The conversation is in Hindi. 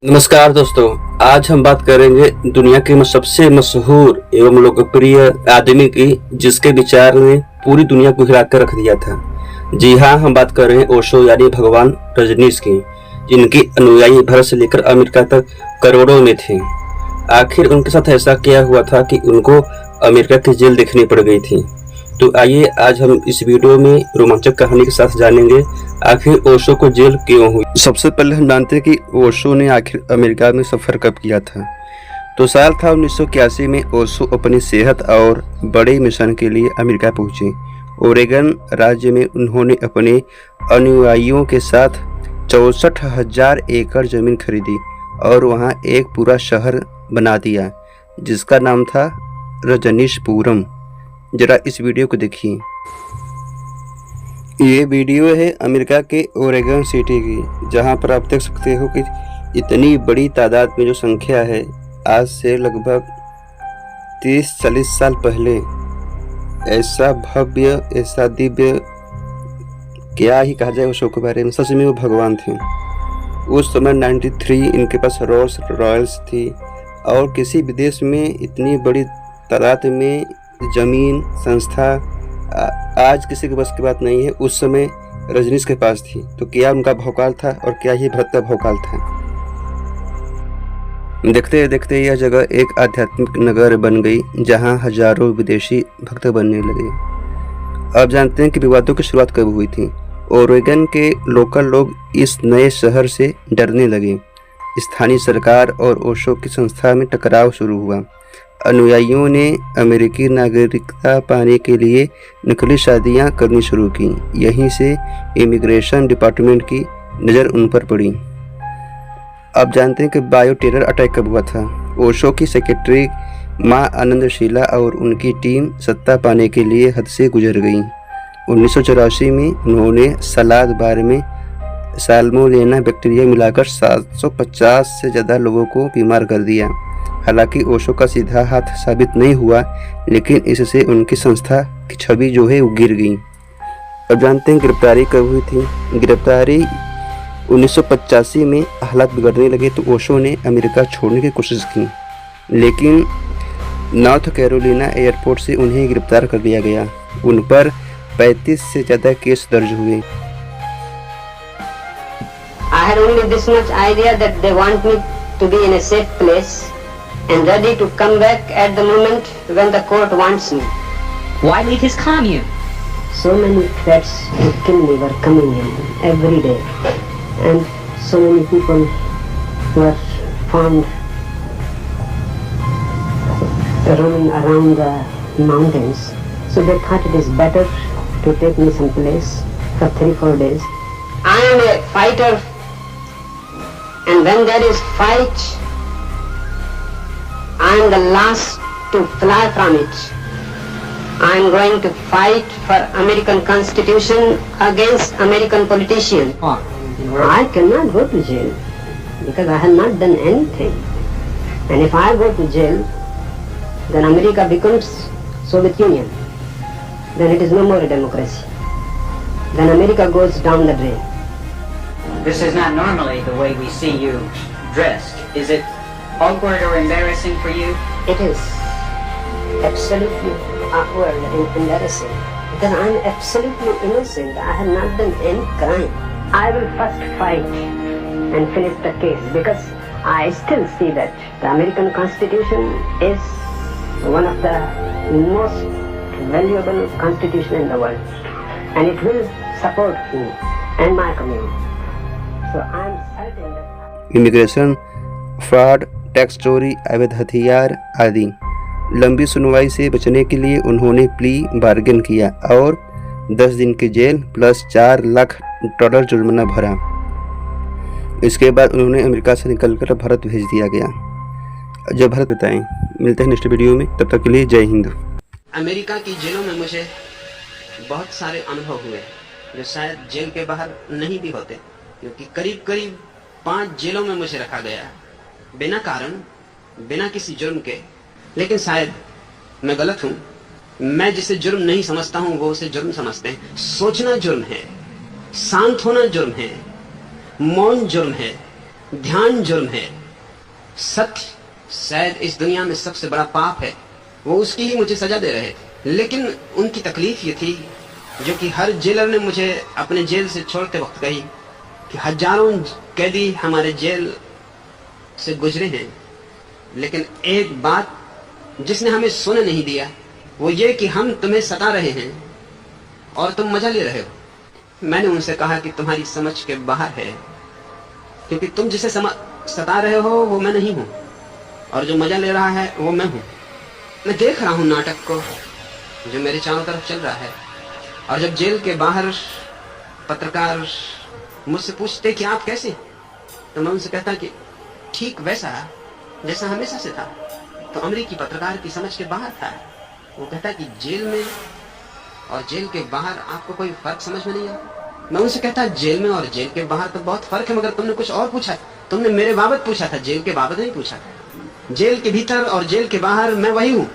नमस्कार दोस्तों, आज हम बात करेंगे दुनिया के सबसे मशहूर एवं लोकप्रिय आदमी की, जिसके विचार ने पूरी दुनिया को हिला कर रख दिया था। जी हाँ, हम बात कर रहे हैं ओशो यानी भगवान रजनीश की, जिनकी अनुयायी भारत से लेकर अमेरिका तक करोड़ों में थे। आखिर उनके साथ ऐसा क्या हुआ था कि उनको अमेरिका की जेल देखनी पड़ गई थी। तो आइए आज हम इस वीडियो में रोमांचक कहानी के साथ जानेंगे आखिर ओशो को जेल क्यों हुई। सबसे पहले हम जानते हैं कि ओशो ने आखिर अमेरिका में सफर कब किया था। तो साल था 1981 में ओशो अपनी सेहत और बड़े मिशन के लिए अमेरिका पहुंचे। ओरेगन राज्य में उन्होंने अपने अनुयायियों के साथ 64,000 एकड़ जमीन खरीदी और वहां एक पूरा शहर बना दिया, जिसका नाम था रजनीशपुरम। जरा इस वीडियो को देखिए। ये वीडियो है अमेरिका के ओरेगन सिटी की, जहां पर आप देख सकते हो कि इतनी बड़ी तादाद में जो संख्या है, आज से लगभग 30-40 साल पहले ऐसा भव्य, ऐसा दिव्य, क्या ही कहा जाए ओशो के बारे में। सच में वो भगवान थे। उस समय 93 इनके पास रोल्स रॉयल्स थी और किसी भी देश में इतनी बड़ी तादाद में जमीन संस्था आज किसी के बस की बात नहीं है। उस समय रजनीश के पास थी, तो क्या उनका भौकाल था और क्या ही भारत का भौकाल था। देखते देखते यह जगह एक आध्यात्मिक नगर बन गई, जहां हजारों विदेशी भक्त बनने लगे। अब जानते हैं कि विवादों की शुरुआत कब हुई थी। ओरेगन के लोकल लोग इस नए शहर से डरने लगे। स्थानीय सरकार और ओशो की संस्था में टकराव शुरू हुआ। अनुयायियों ने अमेरिकी नागरिकता पाने के लिए नकली शादियां करनी शुरू की। यहीं से इमिग्रेशन डिपार्टमेंट की नज़र उन पर पड़ी। अब जानते हैं कि बायो टेरर अटैक कब हुआ था। ओशो की सेक्रेटरी मां आनंदशीला और उनकी टीम सत्ता पाने के लिए हद से गुजर गई। 1984 में उन्होंने सलाद बार में साल्मोनेला बैक्टीरिया मिलाकर 750 से ज़्यादा लोगों को बीमार कर दिया। हालांकि ओशो का सीधा हाथ साबित नहीं हुआ, लेकिन इससे उनकी संस्था की छवि जो है वो गिर गई। अब जानते हैं गिरफ्तारी कब हुई थी। गिरफ्तारी 1985 में हालात बिगड़ने लगे तो ओशो ने अमेरिका छोड़ने की कोशिश की, लेकिन नॉर्थ कैरोलिना एयरपोर्ट से उन्हें गिरफ्तार कर लिया गया। उन पर 35 से ज़्यादा केस दर्ज हुए। I had only this much idea that they want me to be in a safe place and ready to come back at the moment when the court wants me. Why leave his commune? So many threats to kill me were coming in every day, and so many people were found roaming around the mountains. So they thought it is better to take me someplace for 3-4 days. I am a fighter, and when there is fight, I am the last to fly from it. I am going to fight for American Constitution against American politicians. I cannot go to jail because I have not done anything. And if I go to jail, then America becomes Soviet Union. Then it is no more a democracy. Then America goes down the drain. This is not normally the way we see you dressed. Is it awkward or embarrassing for you? It is absolutely awkward and embarrassing because I am absolutely innocent. I have not done any crime. I will first fight and finish the case because I still see that the American Constitution is one of the most valuable constitution in the world, and it will support me and my community. So I am certain that immigration fraud, tax चोरी, अवैध हथियार आदि। लंबी सुनवाई से बचने के लिए उन्होंने प्ली बार्गेन किया और 10 दिन की जेल प्लस $4 लाख जुर्माना भरा। इसके बाद उन्होंने अमेरिका से निकलकर भारत भेज दिया गया। जब भारत बताएं। मिलते हैं नेक्स्ट वीडियो में, तब तक के लिए जय हिंद। अमेरिका की जेलों में मुझे बहुत सारे अनुभव हुए जो शायद जेल के बाहर नहीं भी होते, क्योंकि करीब करीब 5 जेलों में मुझे रखा गया बिना कारण, बिना किसी जुर्म के। लेकिन शायद मैं गलत हूं। मैं जिसे जुर्म नहीं समझता हूं वो उसे जुर्म समझते हैं। सोचना जुर्म है, शांत होना जुर्म है, मौन जुर्म है, ध्यान जुर्म है, सत्य शायद इस दुनिया में सबसे बड़ा पाप है। वो उसकी ही मुझे सजा दे रहे थे, लेकिन उनकी तकलीफ ये थी जो कि हर जेलर ने मुझे अपने जेल से छोड़ते वक्त कही कि हजारों कैदी हमारे जेल से गुजरे हैं, लेकिन एक बात जिसने हमें सुनने नहीं दिया वो ये कि हम तुम्हें सता रहे हैं और तुम मजा ले रहे हो। मैंने उनसे कहा कि तुम्हारी समझ के बाहर है, क्योंकि तुम जिसे सता रहे हो वो मैं नहीं हूं, और जो मजा ले रहा है वो मैं हूं। मैं देख रहा हूं नाटक को जो मेरे चारों तरफ चल रहा है, और जब जेल के बाहर पत्रकार मुझसे पूछते कि आप कैसे, तो मैं उनसे कहता कि ठीक वैसा जैसा हमेशा से था। तो अमेरिकी पत्रकार की समझ के बाहर था। वो कहता कि जेल में और जेल के बाहर आपको कोई फर्क समझ में नहीं आता। मैं उनसे कहता जेल में और जेल के बाहर तो बहुत फर्क है, मगर तुमने कुछ और पूछा, तुमने मेरे बाबत पूछा था, जेल के बाबत नहीं पूछा था। जेल के भीतर और जेल के बाहर मैं वही हूं।